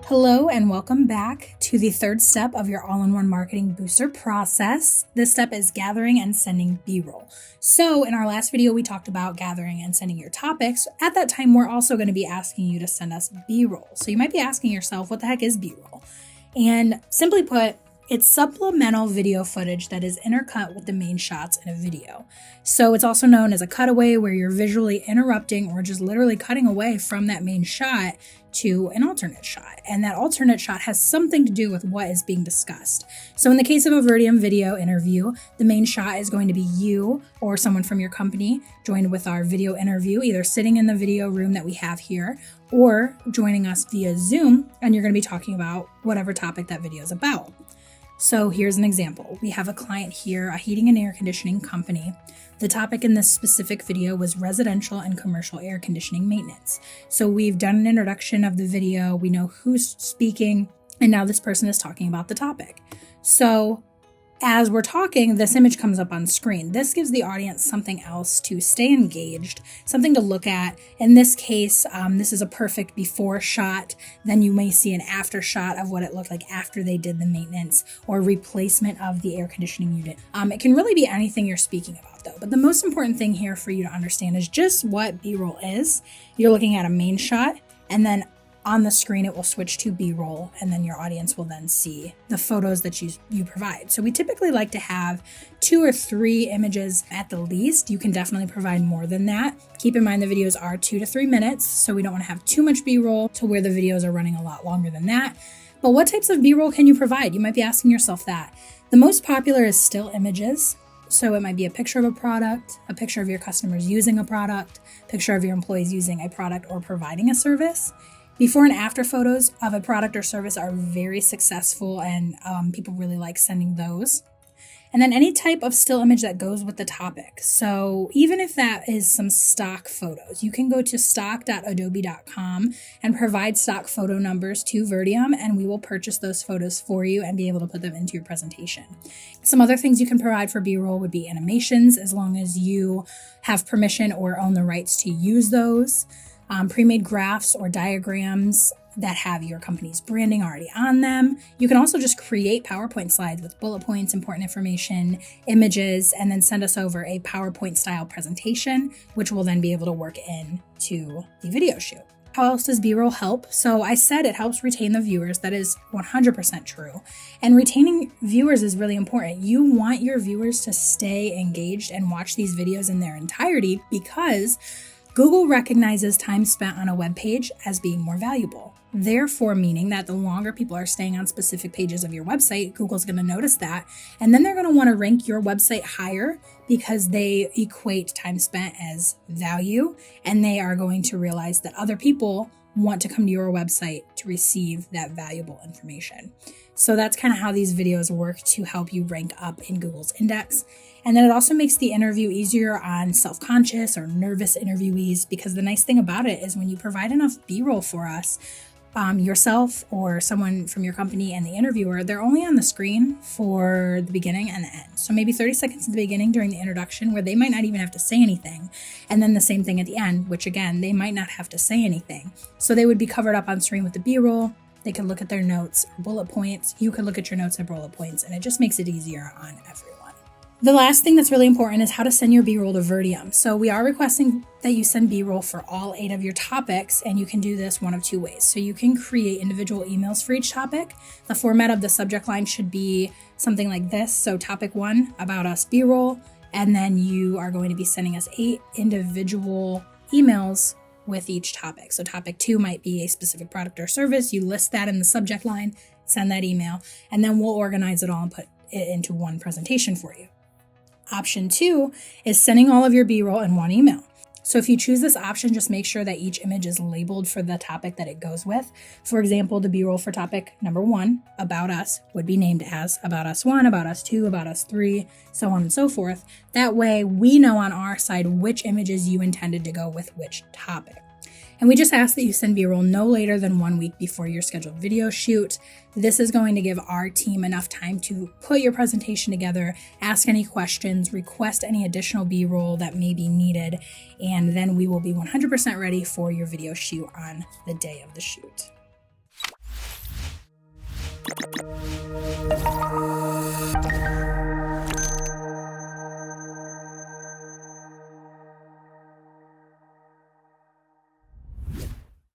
Hello and welcome back to the third step of your all-in-one marketing booster process. This step is gathering and sending B-roll. So in our last video, we talked about gathering and sending your topics. At that time, we're also going to be asking you to send us B-roll. So you might be asking yourself, what the heck is B-roll? And simply put, it's supplemental video footage that is intercut with the main shots in a video. So it's also known as a cutaway, where you're visually interrupting or just literally cutting away from that main shot to an alternate shot. And that alternate shot has something to do with what is being discussed. So in the case of a Verdium video interview, the main shot is going to be you or someone from your company joined with our video interview, either sitting in the video room that we have here or joining us via Zoom, and you're going to be talking about whatever topic that video is about. So here's an example. We have a client here, a heating and air conditioning company. The topic in this specific video was residential and commercial air conditioning maintenance. So we've done an introduction of the video, we know who's speaking, and now this person is talking about the topic. So as we're talking, this image comes up on screen. This gives the audience something else to stay engaged, something to look at. In this case, this is a perfect before shot. Then you may see an after shot of what it looked like after they did the maintenance or replacement of the air conditioning unit. It can really be anything you're speaking about though. But the most important thing here for you to understand is just what B-roll is. You're looking at a main shot, and then on the screen, it will switch to B-roll, and then your audience will then see the photos that you provide. So we typically like to have 2 or 3 images at the least. You can definitely provide more than that. Keep in mind the videos are 2 to 3 minutes, so we don't want to have too much B-roll to where the videos are running a lot longer than that. But what types of B-roll can you provide? You might be asking yourself that. The most popular is still images. So it might be a picture of a product, a picture of your customers using a product, a picture of your employees using a product or providing a service. Before and after photos of a product or service are very successful, and people really like sending those. And then any type of still image that goes with the topic. So even if that is some stock photos, you can go to stock.adobe.com and provide stock photo numbers to Verdium, and we will purchase those photos for you and be able to put them into your presentation. Some other things you can provide for B-roll would be animations, as long as you have permission or own the rights to use those. Pre-made graphs or diagrams that have your company's branding already on them. You can also just create PowerPoint slides with bullet points, important information, images, and then send us over a PowerPoint style presentation, which will then be able to work into the video shoot. How else does B-roll help? So I said it helps retain the viewers. That is 100% true. And retaining viewers is really important. You want your viewers to stay engaged and watch these videos in their entirety, because Google recognizes time spent on a web page as being more valuable. Therefore, meaning that the longer people are staying on specific pages of your website, Google's going to notice that. And then they're going to want to rank your website higher, because they equate time spent as value. And they are going to realize that other people want to come to your website to receive that valuable information. So that's kind of how these videos work to help you rank up in Google's index. And then it also makes the interview easier on self-conscious or nervous interviewees, because the nice thing about it is when you provide enough B-roll for us, yourself or someone from your company and the interviewer, they're only on the screen for the beginning and the end. So maybe 30 seconds at the beginning during the introduction, where they might not even have to say anything. And then the same thing at the end, which again, they might not have to say anything. So they would be covered up on screen with the B-roll. They could look at their notes or bullet points. You could look at your notes and bullet points, and it just makes it easier on everyone. The last thing that's really important is how to send your B-roll to Verdium. So we are requesting that you send B-roll for all 8 of your topics, and you can do this one of 2 ways. So you can create individual emails for each topic. The format of the subject line should be something like this. So topic 1, about us B-roll, and then you are going to be sending us 8 individual emails with each topic. So topic 2 might be a specific product or service. You list that in the subject line, send that email, and then we'll organize it all and put it into one presentation for you. Option 2 is sending all of your B-roll in one email. So if you choose this option, just make sure that each image is labeled for the topic that it goes with. For example, the B-roll for topic number 1, about us, would be named as about us 1, about us 2, about us 3, so on and so forth. That way we know on our side which images you intended to go with which topic. And we just ask that you send B-roll no later than 1 week before your scheduled video shoot. This is going to give our team enough time to put your presentation together, ask any questions, request any additional B-roll that may be needed, and then we will be 100% ready for your video shoot on the day of the shoot.